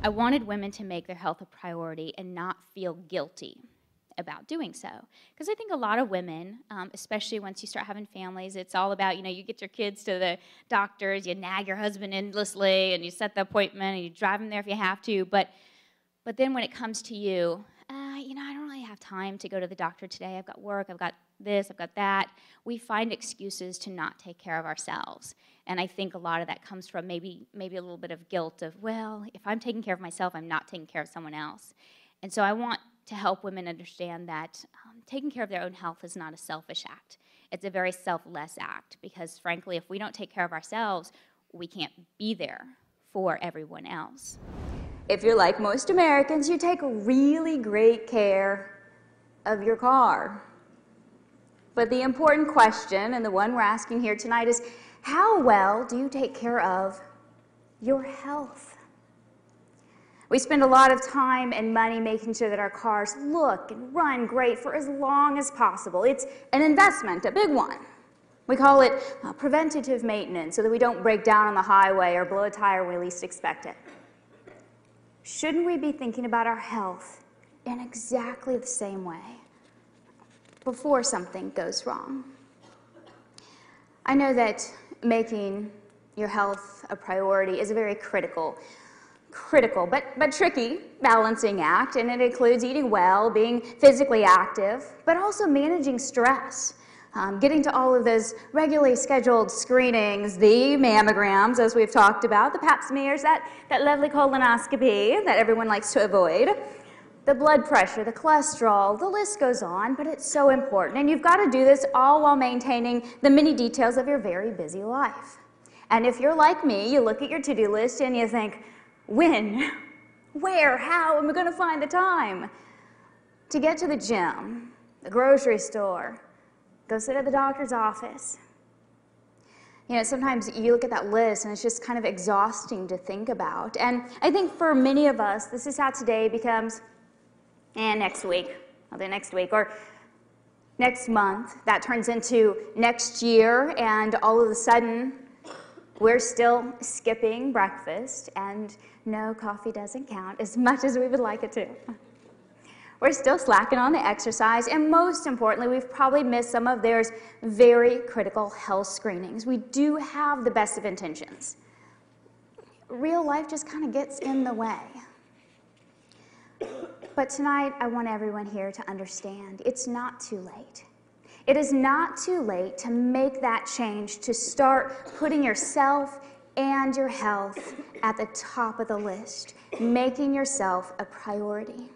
I wanted women to make their health a priority and not feel guilty about doing so. Because I think a lot of women, especially once you start having families, it's all about, you get your kids to the doctors, you nag your husband endlessly, and you set the appointment, and you drive them there if you have to. But then when it comes to you, I don't really have time to go to the doctor today. I've got work, I've got this, I've got that. We find excuses to not take care of ourselves. And I think a lot of that comes from maybe a little bit of guilt of, well, if I'm taking care of myself, I'm not taking care of someone else. And so I want to help women understand that taking care of their own health is not a selfish act. It's a very selfless act because, frankly, if we don't take care of ourselves, we can't be there for everyone else. If you're like most Americans, you take really great care of your car. But the important question, and the one we're asking here tonight, is how well do you take care of your health? We spend a lot of time and money making sure that our cars look and run great for as long as possible. It's an investment, a big one. We call it preventative maintenance so that we don't break down on the highway or blow a tire when we least expect it. Shouldn't we be thinking about our health in exactly the same way before something goes wrong? I know that making your health a priority is a very critical but tricky balancing act, and it includes eating well, being physically active, but also managing stress, getting to all of those regularly scheduled screenings, the mammograms, as we've talked about, the pap smears, that lovely colonoscopy that everyone likes to avoid, the blood pressure, the cholesterol, the list goes on, but it's so important. And you've got to do this all while maintaining the many details of your very busy life. And if you're like me, you look at your to-do list and you think, when, where, how am I going to find the time to get to the gym, the grocery store, go sit at the doctor's office? Sometimes you look at that list and it's just kind of exhausting to think about. And I think for many of us, this is how today becomes, next week, I'll do next week, or next month. That turns into next year, and all of a sudden, we're still skipping breakfast, and no, coffee doesn't count as much as we would like it to. We're still slacking on the exercise, and most importantly, we've probably missed some of those very critical health screenings. We do have the best of intentions. Real life just kind of gets in the way. But tonight, I want everyone here to understand it's not too late. It is not too late to make that change, to start putting yourself and your health at the top of the list, making yourself a priority.